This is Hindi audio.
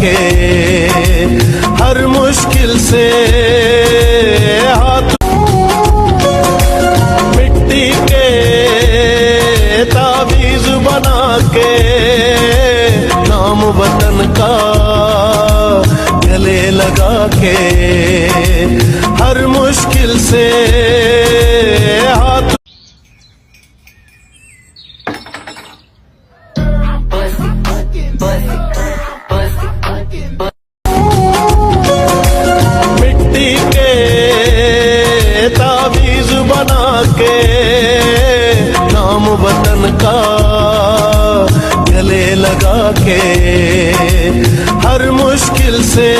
के हर मुश्किल से हाथ मिट्टी के ताबीज बना के नाम वतन का गले लगा के हर मुश्किल से हाथ मिट्टी के ताबीज बना के नाम वतन का गले लगा के हर मुश्किल से